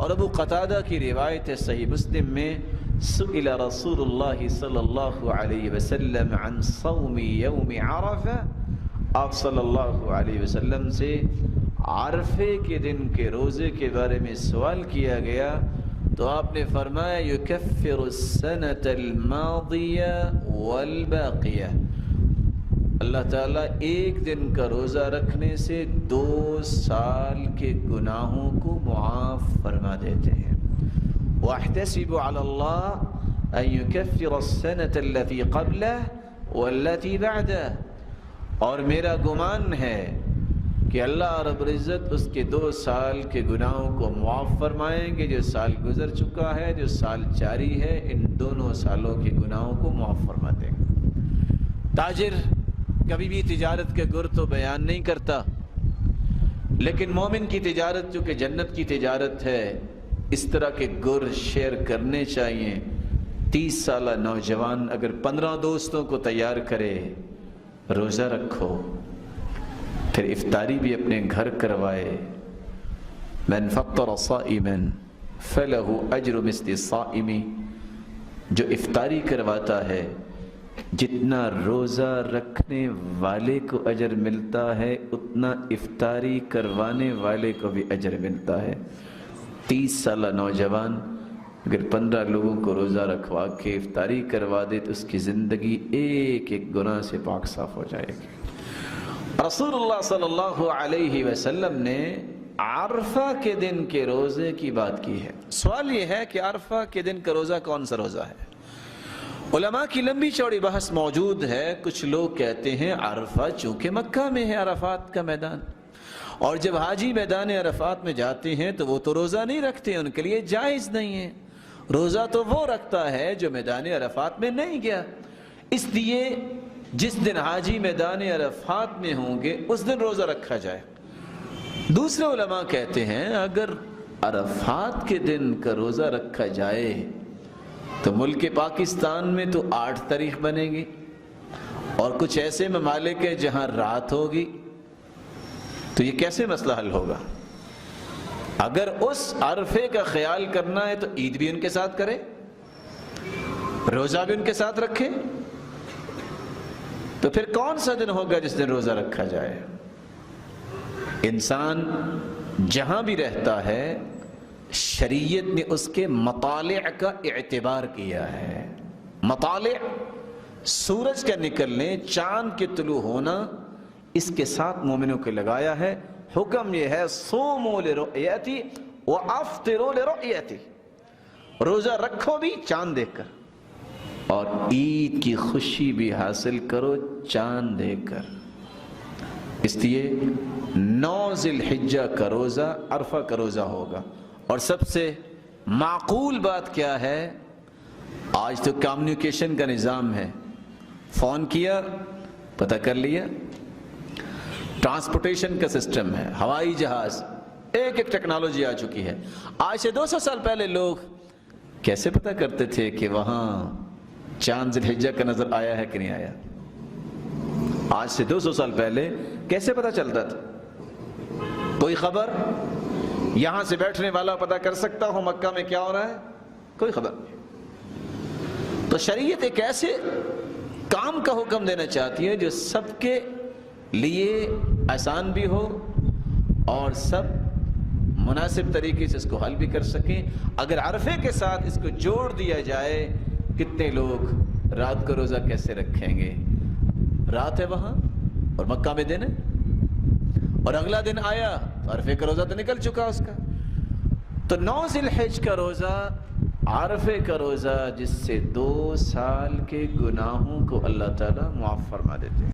اور ابو قتادہ کی روایت ہے صحیح مسلم میں، سئل رسول اللہ صلی اللہ علیہ وسلم عن صوم یوم عرفہ، آپ صلی اللہ علیہ وسلم سے عرفے کے دن کے روزے کے بارے میں سوال کیا گیا تو آپ نے فرمایا یکفر السنة الماضیہ والباقیہ، اللہ تعالیٰ ایک دن کا روزہ رکھنے سے 2 سال کے گناہوں کو معاف فرما دیتے ہیں۔ وَأَحْتَسِبُ عَلَى اللَّهِ أَن يُكَفِّرَ السَّنَةَ الَّتِي قَبْلَهُ وَالَّتِي بَعْدَهُ، اور میرا گمان ہے کہ اللہ رب العزت اس کے 2 سال کے گناہوں کو معاف فرمائیں گے، جو سال گزر چکا ہے، جو سال جاری ہے، ان دونوں سالوں کے گناہوں کو معاف فرما دیں گے۔ تاجر کبھی بھی تجارت کے گر تو بیان نہیں کرتا، لیکن مومن کی تجارت جو کہ جنت کی تجارت ہے، اس طرح کے گر شیئر کرنے چاہیے۔ 30 سالہ نوجوان اگر 15 دوستوں کو تیار کرے، روزہ رکھو، پھر افطاری بھی اپنے گھر کروائے، من فطر صائما فلہ اجر مثل الصائم، جو افطاری کرواتا ہے جتنا روزہ رکھنے والے کو اجر ملتا ہے اتنا افطاری کروانے والے کو بھی اجر ملتا ہے۔ 30 سالہ نوجوان اگر 15 لوگوں کو روزہ رکھوا کے افطاری کروا دے تو اس کی زندگی ایک ایک گناہ سے پاک صاف ہو جائے گی۔ رسول اللہ صلی اللہ علیہ وسلم نے عرفہ کے دن کے روزے کی بات کی ہے۔ سوال یہ ہے کہ عرفہ کے دن کا روزہ کون سا روزہ ہے؟ علماء کی لمبی چوڑی بحث موجود ہے۔ کچھ لوگ کہتے ہیں عرفہ چونکہ مکہ میں ہے عرفات کا میدان، اور جب حاجی میدان عرفات میں جاتے ہیں تو وہ تو روزہ نہیں رکھتے، ان کے لیے جائز نہیں ہے۔ روزہ تو وہ رکھتا ہے جو میدان عرفات میں نہیں گیا، اس لیے جس دن حاجی میدان عرفات میں ہوں گے اس دن روزہ رکھا جائے۔ دوسرے علماء کہتے ہیں اگر عرفات کے دن کا روزہ رکھا جائے تو ملک پاکستان میں تو 8 تاریخ بنے گی، اور کچھ ایسے ممالک ہیں جہاں رات ہوگی، تو یہ کیسے مسئلہ حل ہوگا؟ اگر اس عرفے کا خیال کرنا ہے تو عید بھی ان کے ساتھ کرے، روزہ بھی ان کے ساتھ رکھے، تو پھر کون سا دن ہوگا جس دن روزہ رکھا جائے؟ انسان جہاں بھی رہتا ہے شریعت نے اس کے مطالع کا اعتبار کیا ہے۔ مطالع سورج کا نکلنے، چاند کے طلوع ہونا، اس کے ساتھ مومنوں کو لگایا ہے۔ حکم یہ ہے صوموا لرؤیتی وافطروا لرؤیتی، روزہ رکھو بھی چاند دیکھ کر، اور عید کی خوشی بھی حاصل کرو چاند دیکھ کر۔ اس لیے 9 ذی الحجہ کا روزہ عرفہ کا روزہ ہوگا۔ اور سب سے معقول بات کیا ہے؟ آج تو کمیونیکیشن کا نظام ہے، فون کیا پتہ کر لیا، ٹرانسپورٹیشن کا سسٹم ہے، ہوائی جہاز، ایک ایک ٹیکنالوجی آ چکی ہے۔ آج سے 200 سال پہلے لوگ کیسے پتہ کرتے تھے کہ وہاں چاند ذی الحجہ کا نظر آیا ہے کہ نہیں آیا؟ آج سے 200 سال پہلے کیسے پتہ چلتا تھا؟ کوئی خبر یہاں سے بیٹھنے والا پتہ کر سکتا ہو مکہ میں کیا ہو رہا ہے؟ کوئی خبر نہیں۔ تو شریعت ایک ایسے کام کا حکم دینا چاہتی ہے جو سب کے لیے آسان بھی ہو اور سب مناسب طریقے سے اس کو حل بھی کر سکیں۔ اگر عرفے کے ساتھ اس کو جوڑ دیا جائے، کتنے لوگ رات کو روزہ کیسے رکھیں گے؟ رات ہے وہاں اور مکہ میں دن ہے، اور اگلا دن آیا تو عرفے کا روزہ تو نکل چکا اس کا۔ تو 9 ذی الحجہ کا روزہ عرفے کا روزہ، جس سے 2 سال کے گناہوں کو اللہ تعالیٰ معاف فرما دیتے ہیں۔